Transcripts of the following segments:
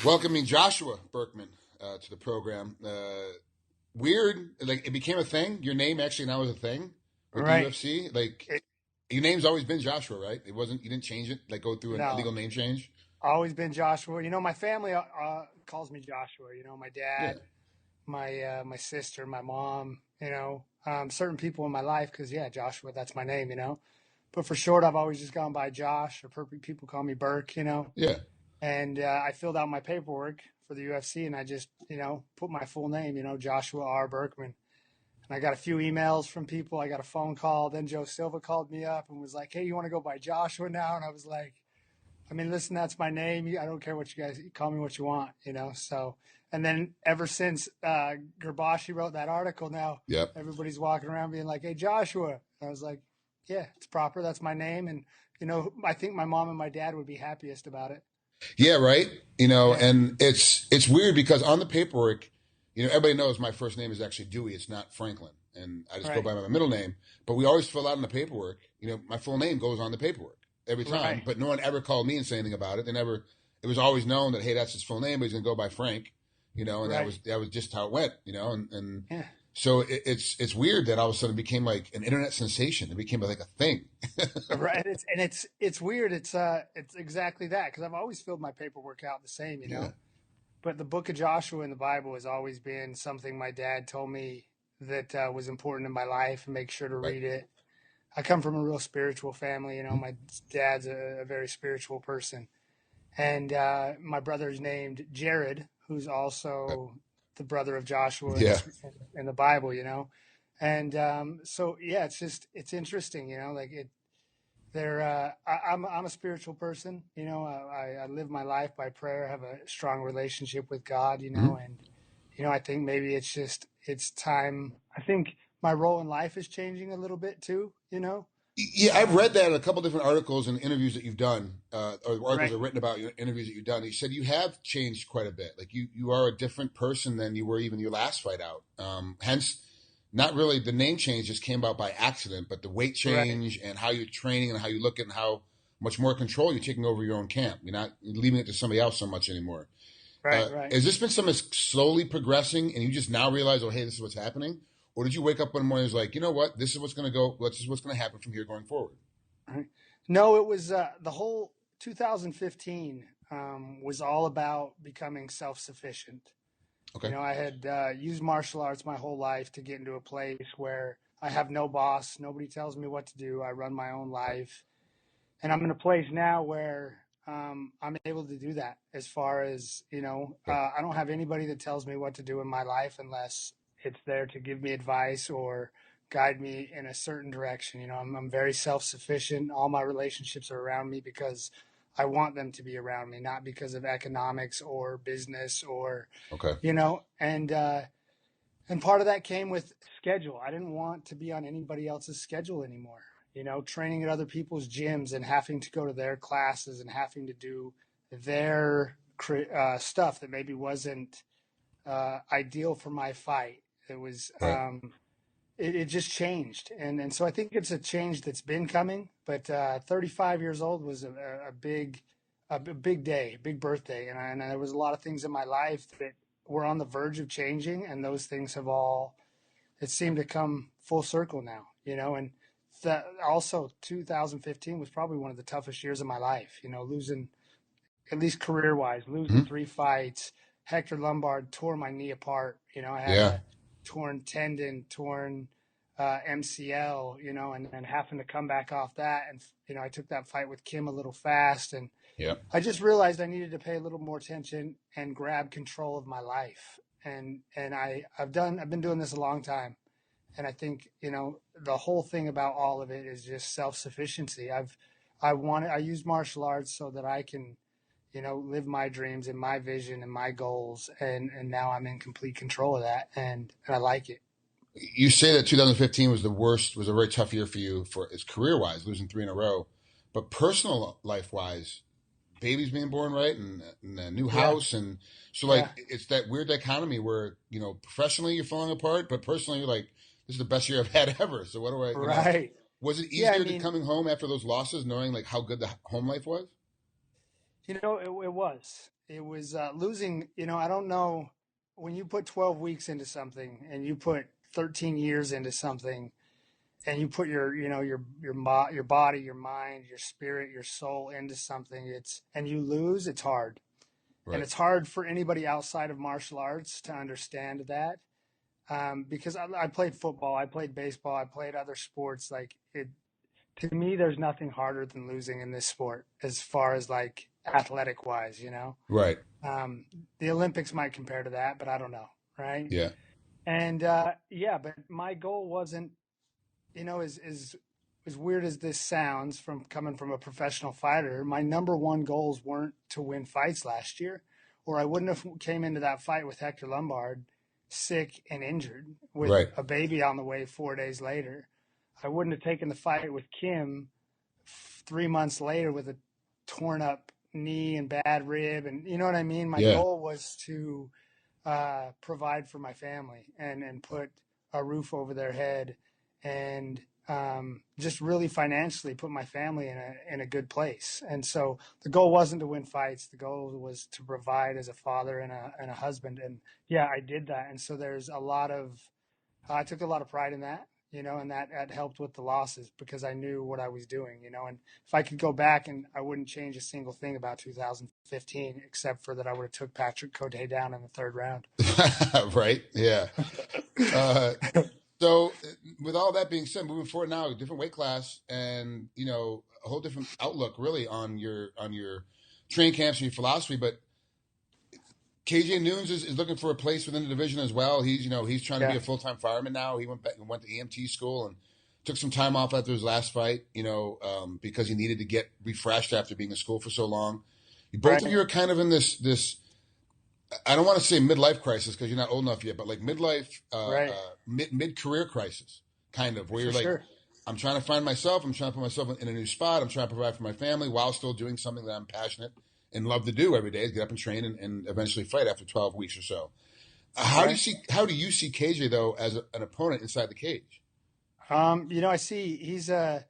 Welcoming Joshua Burkman to the program. Weird, like it became a thing. Your name actually now is a thing with the Right. UFC. Like It, your name's always been Joshua, right? It wasn't. You didn't change it. Like go through a no, legal name change. always been Joshua. My family calls me Joshua. My Yeah, dad, my sister, my mom. Certain people in my life because yeah, Joshua, that's my name. But for short, I've always just gone by Josh, or people call me Burke. yeah, And I filled out my paperwork for the UFC, and I just put my full name. Joshua R. Burkman. And I got a few emails from people. I got a phone call. Then Joe Silva called me up and was like, "Hey, you want to go by Joshua now?" And I was like, I mean, listen, that's my name. I don't care what you guys call me what you want. So, and then ever since Gerbashi wrote that article, now yep. everybody's walking around being like, "Hey, Joshua." And I was like, "Yeah, it's proper. That's my name." And I think my mom and my dad would be happiest about it. Yeah, right. Yeah. And it's weird because on the paperwork, everybody knows my first name is actually Dewey. It's not Franklin, and I just go Right. by my middle name. But we always fill out in the paperwork. My full name goes on the paperwork every time. Right. But no one ever called me and said anything about it. They never. It was always known that hey, that's his full name, but he's gonna go by Frank. And that Right. was just how it went. And Yeah. so it's weird that all of a sudden it became like an internet sensation. It became like a thing. Right. It's weird. It's exactly that because I've always filled my paperwork out the same. Yeah. But the book of Joshua in the Bible has always been something my dad told me that was important in my life and make sure to Right. read it. I come from a real spiritual family. Mhm. My dad's a very spiritual person. And my brother's named Jared, who's also the brother of Joshua Yeah. in the Bible. And so, yeah, it's interesting, like I'm a spiritual person. I live my life by prayer. I have a strong relationship with God. Mhm. And I think maybe it's time. I think my role in life is changing a little bit too. Yeah, I've read that in a couple different articles and interviews that you've done, or articles that Right, are written about your interviews that you've done. You said you have changed quite a bit. Like you are a different person than you were even your last fight out. Hence, not really the name change just came about by accident, but the weight right, change and how you're training and how you look at and how much more control you're taking over your own camp. You're not leaving it to somebody else so much anymore. right. Has this been something that's slowly progressing, and you just now realize, oh, hey, this is what's happening? Or did you wake up one morning and was like, you know what, this is what's going to go. This is what's going to happen from here going forward? Right. No, it was the whole 2015 was all about becoming self-sufficient. Okay. I had used martial arts my whole life to get into a place where I have no boss, nobody tells me what to do. I run my own life, and I'm in a place now where I'm able to do that. As far as Okay. I don't have anybody that tells me what to do in my life unless it's there to give me advice or guide me in a certain direction. I'm very self-sufficient. All my relationships are around me because I want them to be around me, not because of economics or business or Okay. and part of that came with schedule. I didn't want to be on anybody else's schedule anymore. Training at other people's gyms and having to go to their classes and having to do their stuff that maybe wasn't ideal for my fight. It was Right. it just changed, and so I think it's a change that's been coming. But 35 years old was a big day, big birthday, and there was a lot of things in my life that were on the verge of changing, and those things have all it seemed to come full circle now. And also 2015 was probably one of the toughest years of my life. Losing at least career wise, losing Hmm. 3 fights. Hector Lombard tore my knee apart. I had Yeah. a torn tendon, torn MCL, and having to come back off that. And, I took that fight with Kim a little fast. And Yeah. I just realized I needed to pay a little more attention and grab control of my life. And I've been doing this a long time. And I think, the whole thing about all of it is just self-sufficiency. I use martial arts so that I can live my dreams and my vision and my goals. And now I'm in complete control of that. And I like it. You say that 2015 was the worst, was a very tough year for you for its career wise, losing three in a row, but personal life wise, babies being born, right, and a new Yeah. house, and so like Yeah. it's that weird dichotomy where professionally you're falling apart, but personally you're like, this is the best year I've had ever. So what do I? Right. Was it Yeah. I easier to mean, coming home after those losses, knowing like how good the home life was? it was. it was losing. I don't know, when you put 12 weeks into something and you put 13 years into something, and you put your body, your mind, your spirit, your soul into something, and you lose, it's hard. And Right. it's hard for anybody outside of martial arts to understand that. Because I played football, I played baseball, I played other sports. Like, to me, there's nothing harder than losing in this sport as far as like athletic wise. Right. Um, the Olympics might compare to that, but I don't know. Right. Yeah. And yeah, but my goal wasn't, as weird as this sounds from coming from a professional fighter, my number one goals weren't to win fights last year, or I wouldn't have came into that fight with Hector Lombard sick and injured with Right. a baby on the way 4 days later. I wouldn't have taken the fight with Kim 3 months later with a torn up knee and bad rib. And you know what I mean? My Yeah. goal was to provide for my family and put a roof over their head, and just really financially put my family in a good place. And so the goal wasn't to win fights. The goal was to provide as a father and a husband. And yeah, I did that. And so I took a lot of pride in that, and that helped with the losses because I knew what I was doing, and if I could go back, and I wouldn't change a single thing about 2015, except for that I would have took Patrick Cote down in the third round. Right. Yeah. Uh, so with all that being said, moving forward now, a different weight class, and a whole different outlook really on your training camps and your philosophy. But KJ Noons is looking for a place within the division as well. He's trying to be Yeah, a full-time fireman now. He went back and went to EMT school and took some time off after his last fight, because he needed to get refreshed after being in school for so long. Both of right, you are kind of in this, I don't want to say midlife crisis because you're not old enough yet, but like midlife, right, mid-career crisis, kind of, where for you're like, sure. I'm trying to find myself. I'm trying to put myself in a new spot. I'm trying to provide for my family while still doing something that I'm passionate and love to do every day, is get up and train and eventually fight after 12 weeks or so. Right. How do you see KJ though as an opponent inside the cage? I see he's a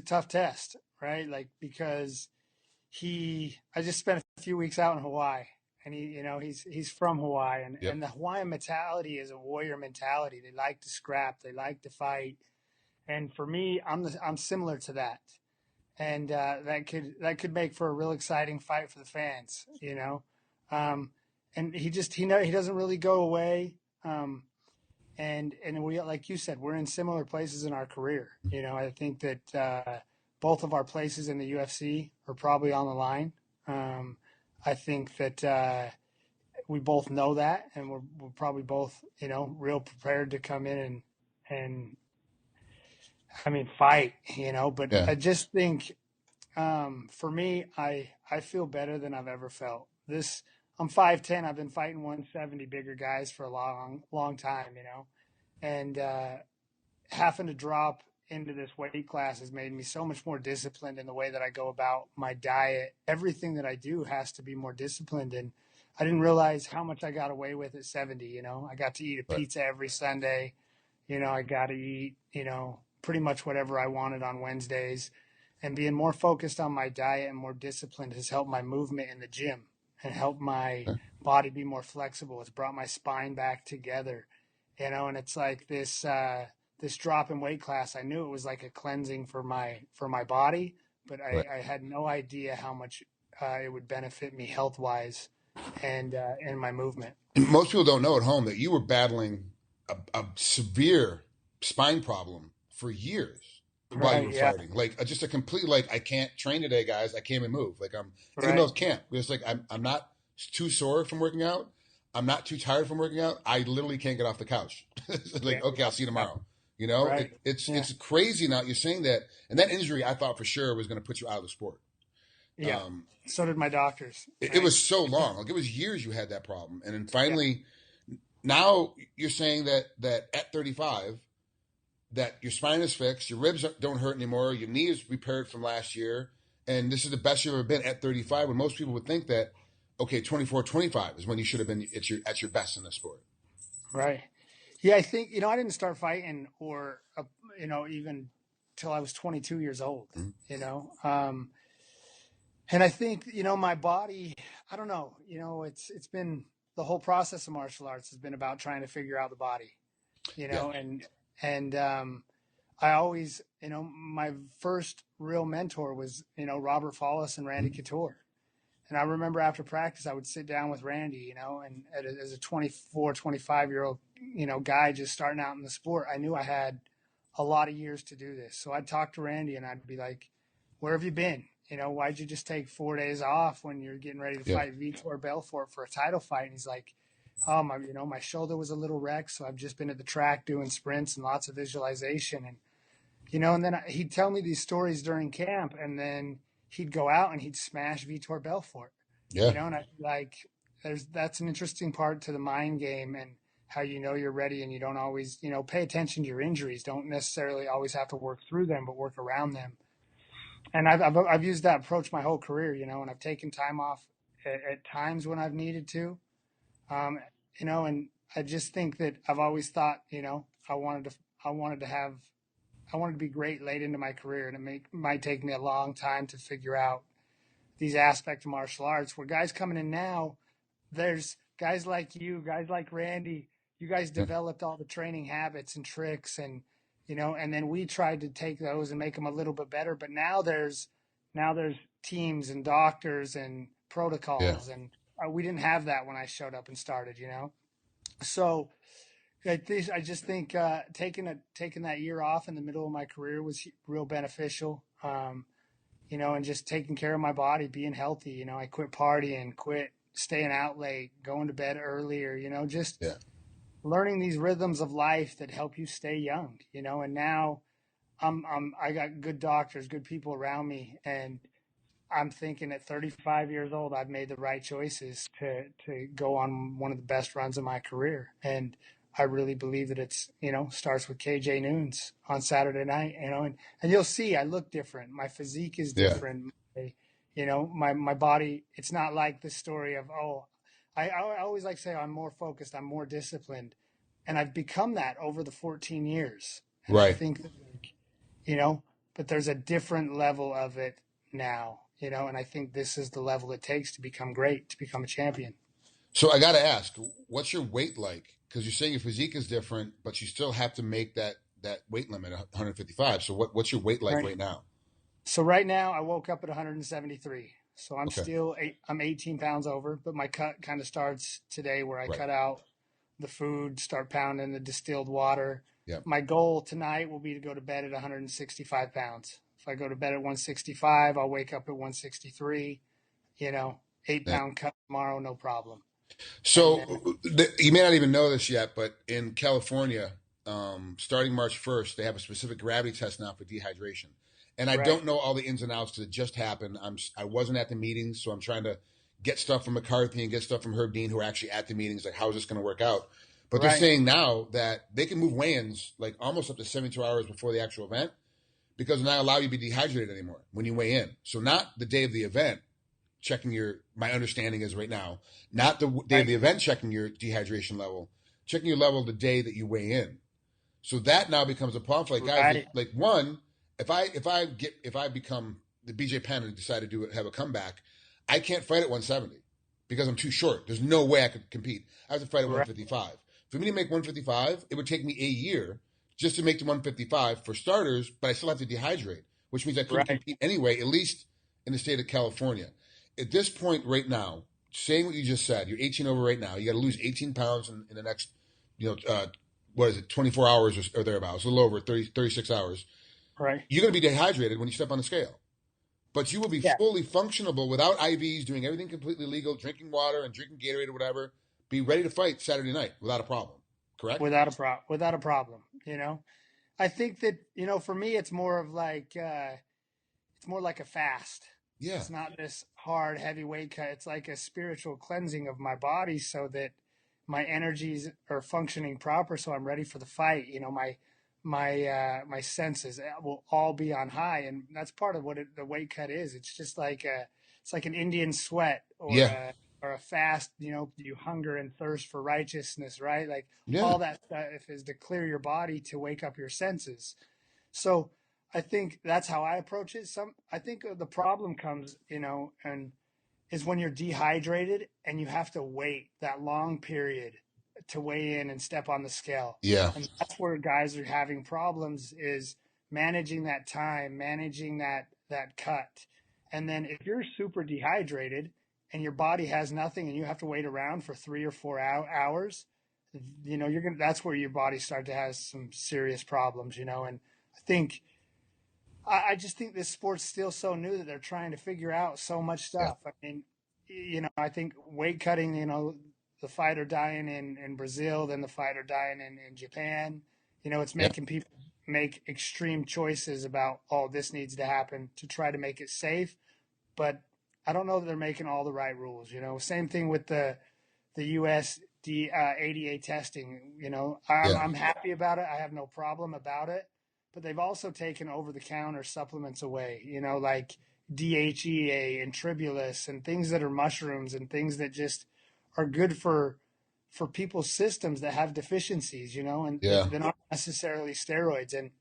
tough test, right? Like, because I just spent a few weeks out in Hawaii, and he's from Hawaii, and, Yep. and the Hawaiian mentality is a warrior mentality. They like to scrap, they like to fight. And for me, I'm similar to that. And that could make for a real exciting fight for the fans. Um, and he doesn't really go away. And we, like you said, we're in similar places in our career. I think that both of our places in the UFC are probably on the line. I think that we both know that, and we're probably both real prepared to come in and I mean fight. But Yeah. I just think, for me, I feel better than I've ever felt. I'm 5'10". I've been fighting 170 bigger guys for a long, long time. And having to drop into this weight class has made me so much more disciplined in the way that I go about my diet. Everything that I do has to be more disciplined. And I didn't realize how much I got away with at 70. I got to eat a Right. pizza every Sunday. I got to eat, pretty much whatever I wanted on Wednesdays. And being more focused on my diet and more disciplined has helped my movement in the gym and helped my body be more flexible. It's brought my spine back together, and it's like this drop in weight class. I knew it was like a cleansing for my body, but Right. I had no idea how much it would benefit me health wise and in my movement. And most people don't know at home that you were battling a severe spine problem for years while you Right. were Yeah. fighting. Like just a complete like I can't train today, guys. I can't even move. Like I'm in the middle Right. of camp. It's like I'm not too sore from working out. I'm not too tired from working out. I literally can't get off the couch. It's like, Yeah. okay, Yeah. I'll see you Yeah. tomorrow. Right. Yeah. It's crazy now. You're saying that, and that injury I thought for sure was going to put you out of the sport. Yeah. Um, So did my doctors. it Right. was so long, like it was years you had that problem, and then finally, now you're saying that at 35, that your spine is fixed, your ribs don't hurt anymore, your knee is repaired from last year, and this is the best you've ever been at 35. When most people would think that, okay, 24, 25 is when you should have been at your best in the sport. Right. Yeah, I think I didn't start fighting or even till I was 22 years old. Mm-hmm. You know, um, And I think, my body, I don't know, it's been the whole process of martial arts has been about trying to figure out the body, Yeah. and I always, my first real mentor was, Robert Follis and Randy Couture. And I remember after practice, I would sit down with Randy, and as a 24, 25-year-old, guy just starting out in the sport, I knew I had a lot of years to do this. So I'd talk to Randy and I'd be like, where have you been? Why'd you just take 4 days off when you're getting ready to Yeah. fight Vitor Belfort for a title fight? And he's like, oh, my shoulder was a little wrecked. So I've just been at the track doing sprints and lots of visualization. And then he'd tell me these stories during camp, and then he'd go out and he'd smash Vitor Belfort, Yeah. and I like, that's an interesting part to the mind game and how you're ready, and you don't always, pay attention to your injuries. Don't necessarily always have to work through them, but work around them. And I've used that approach my whole career, and I've taken time off at times when I've needed to, um, and I just think that I've always thought, I wanted to I wanted to have I wanted to be great late into my career, and might take me a long time to figure out these aspects of martial arts. Where guys coming in now, there's guys like you, guys like Randy. You guys Yeah. developed all the training habits and tricks, and and then we tried to take those and make them a little bit better. But now there's teams and doctors and Yeah. protocols, and we didn't have that when I showed up and started. So I just think taking that year off in the middle of my career was real beneficial. And just taking care of my body, being healthy. I quit partying, quit staying out late, going to bed earlier. Just Yeah. learning these rhythms of life that help you stay young. And now I got good doctors, good people around me, and I'm thinking at 35 years old, I've made the right choices to go on one of the best runs of my career. And I really believe that it's, starts with KJ Noons on Saturday night, and you'll see I look different. My physique is Yeah. different. My body, it's not like the story of, I always like to say I'm more focused, I'm more disciplined. And I've become that over the 14 years. And I Right. think that, you know, but there's a different level of it now, and I think this is the level it takes to become great, to become a champion. So I got to ask, what's your weight like? Because you're saying your physique is different, but you still have to make that weight limit 155. So what's your weight like Right. right now? So right now I woke up at 173. So Okay. I'm 18 pounds over, but my cut kind of starts today where I Right. cut out the food, start pounding the distilled water. Yeah. My goal tonight will be to go to bed at 165 pounds. If I go to bed at 165, I'll wake up at 163, 8 Yeah. pound cut tomorrow, no problem. And then, So you may not even know this yet, but in California, starting March 1st, they have a specific gravity test now for dehydration. And I right, don't know all the ins and outs because it just happened. I wasn't at the meetings, so I'm trying to get stuff from McCarthy and get stuff from Herb Dean, who are actually at the meetings. Like, how is this going to work out? But they're right, saying now that they can move weigh-ins like almost up to 72 hours before the actual event because they're not allow you to be dehydrated anymore when you weigh in. So not the day of the event, my understanding is right now, not the day of right, the event checking your dehydration level, checking your level the day that you weigh in. So that now becomes a problem for like guys right, like one, if I become the BJ Penn and decide to have a comeback, I can't fight at 170 because I'm too short. There's no way I could compete. I have to fight at right, 155. For me to make 155, it would take me a year just to make the 155 for starters, but I still have to dehydrate, which means I couldn't right. compete anyway, at least in the state of California. At this point right now, saying what you just said, you're 18 over right now. You got to lose 18 pounds in the next, what is it, 24 hours or thereabouts, a little over 36 hours. Right. You're going to be dehydrated when you step on the scale. But you will be Yeah. fully functionable without IVs, doing everything completely legal, drinking water and drinking Gatorade or whatever. Be ready to fight Saturday night without a problem. Correct? Without a problem. I think that, for me, it's more of like, it's more like a fast. Yeah. It's not this hard, heavy weight cut. It's like a spiritual cleansing of my body so that my energies are functioning proper. So I'm ready for the fight. My senses will all be on high. And that's part of what the weight cut is. It's just like it's like an Indian sweat Yeah. or a fast, you hunger and thirst for righteousness, right? Like Yeah. all that stuff is to clear your body, to wake up your senses. So I think that's how I approach it. I think the problem comes, and is when you're dehydrated and you have to wait that long period to weigh in and step on the scale. Yeah, And that's where guys are having problems, is managing that time, managing that cut. And then if you're super dehydrated and your body has nothing and you have to wait around for 3 or 4 hours, that's where your body starts to have some serious problems, and I think I just think this sport's still so new that they're trying to figure out so much yeah, stuff. I mean, I think weight cutting, the fighter dying in Brazil, then the fighter dying in Japan, it's yeah, making people make extreme choices about, oh, this needs to happen to try to make it safe. But I don't know that they're making all the right rules. Same thing with the USD ADA testing. I'm yeah, I'm happy about it. I have no problem about it. But they've also taken over the counter supplements away. Like DHEA and Tribulus and things that are mushrooms and things that just are good for people's systems that have deficiencies. And yeah, they're not necessarily steroids. And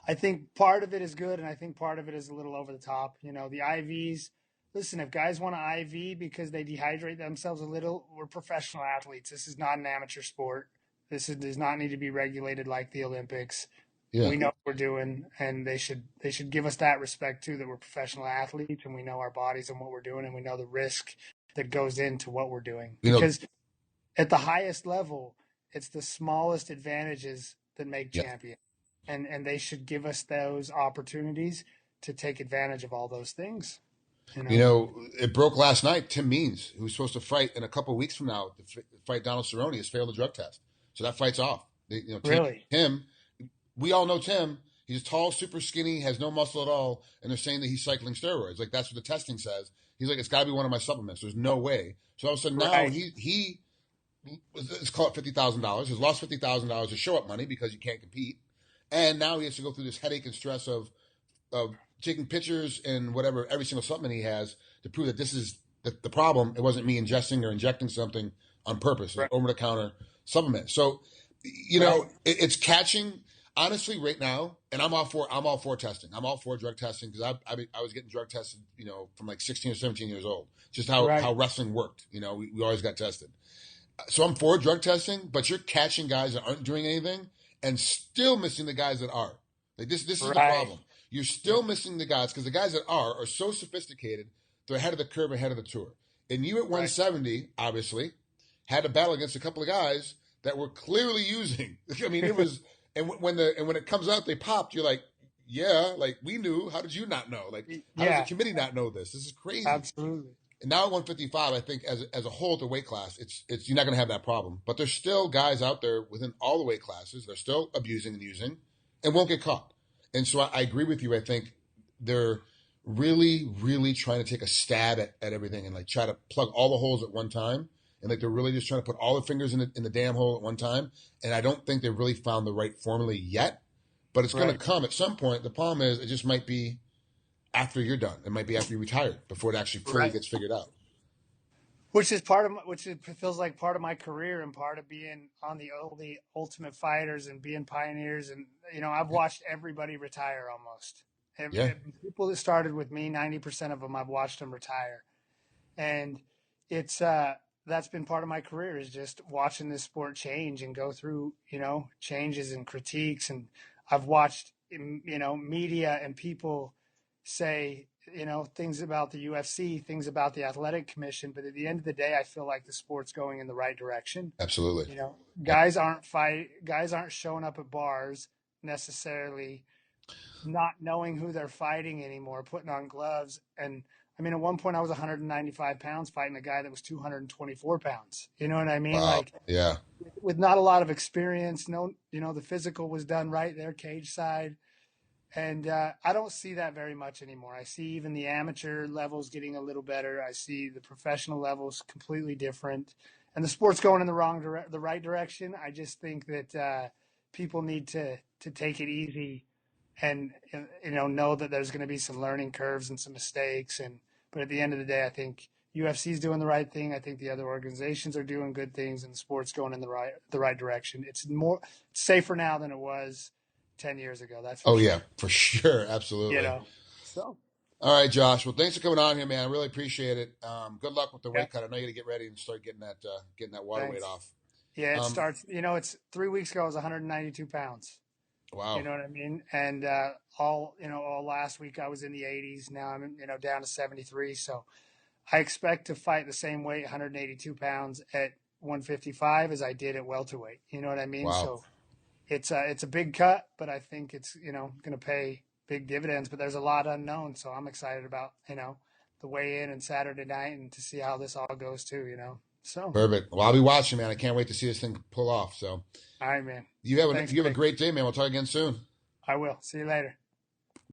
I think part of it is good, and I think part of it is a little over the top. The IVs. Listen, if guys want an IV because they dehydrate themselves a little, we're professional athletes. This is not an amateur sport. Does not need to be regulated like the Olympics. yeah. We know what we're doing, and they should give us that respect too. That we're professional athletes, and we know our bodies and what we're doing, and we know the risk that goes into what we're doing. You know, Because at the highest level, it's the smallest advantages that make yeah. champions, and they should give us those opportunities to take advantage of all those things. It broke last night. Tim Means, who's supposed to fight in a couple of weeks from now to fight Donald Cerrone, has failed the drug test, so that fight's off. Really, Tim, we all know Tim. He's tall, super skinny, has no muscle at all, and they're saying that he's cycling steroids. Like that's what the testing says. He's like, it's got to be one of my supplements. There's no way. So all of a sudden now right, he let's call it $50,000. He's lost $50,000 of show up money because you can't compete, and now he has to go through this headache and stress of taking pictures and whatever every single supplement he has to prove that this is the problem. It wasn't me ingesting or injecting something on purpose. It's an right, over the counter supplement. So, right, it's catching honestly right now, and I'm all for testing. I'm all for drug testing because I was getting drug tested, from like 16 or 17 years old. Just how right, wrestling worked. We always got tested. So I'm for drug testing, but you're catching guys that aren't doing anything and still missing the guys that are. Like this is the right. problem. You're still missing the guys because the guys that are so sophisticated, they're ahead of the curve, ahead of the tour. And you at Right. 170, obviously, had a battle against a couple of guys that were clearly using. I mean, it was, and when it comes out, they popped. You're like, yeah, like we knew. How did you not know? Like, how does the Yeah, committee not know this? This is crazy. absolutely. And now at 155, I think as a whole at the weight class, it's you're not going to have that problem. But there's still guys out there within all the weight classes. They're still abusing and using, and won't get caught. And so I agree with you. I think they're really, really trying to take a stab at everything and like try to plug all the holes at one time. And like they're really just trying to put all the fingers in the damn hole at one time. And I don't think they've really found the right formula yet. But it's going to Right. come at some point. The problem is it just might be after you're done. It might be after you're retired before it actually fully Right. gets figured out. Which it feels like part of my career and part of being on the Ultimate Fighters and being pioneers. And I've watched everybody retire almost. Yeah, People that started with me, 90% of them, I've watched them retire. And it's that's been part of my career, is just watching this sport change and go through changes and critiques. And I've watched media and people say things about the UFC, things about the athletic commission, but at the end of the day, I feel like the sport's going in the right direction. absolutely. Guys aren't showing up at bars necessarily not knowing who they're fighting anymore, putting on gloves. And I mean, at one point I was 195 pounds fighting a guy that was 224 pounds. You know what I mean? Wow. Like, Yeah. with not a lot of experience, no, the physical was done right there, cage side. And I don't see that very much anymore. I see even the amateur levels getting a little better. I see the professional levels completely different, and the sport's going in the right direction. I just think that people need to take it easy, and know that there's going to be some learning curves and some mistakes. But at the end of the day, I think UFC is doing the right thing. I think the other organizations are doing good things, and the sport's going in the right direction. It's safer now than it was 10 years ago. That's for Oh sure. yeah, for sure, You absolutely. know, so All right, Josh. Well, thanks for coming on here, man. I really appreciate it. Good luck with the yeah, weight cut. I know you got to get ready and start getting that water weight thanks. off. Yeah, it Um, starts, it's 3 weeks ago, I was 192 pounds. You wow, know what I mean? And all last week I was in the 80s. Now I'm, down to 73. So I expect to fight the same weight, 182 pounds at 155 as I did at welterweight. You know what I mean? wow, So it's a big cut, but I think it's going to pay big dividends. But there's a lot unknown, so I'm excited about the weigh in and Saturday night and to see how this all goes too. So perfect. Well, I'll be watching, man. I can't wait to see this thing pull off. So all right, man. you have Thanks, a Greg. great day, man. We'll talk again soon. I will. See you later.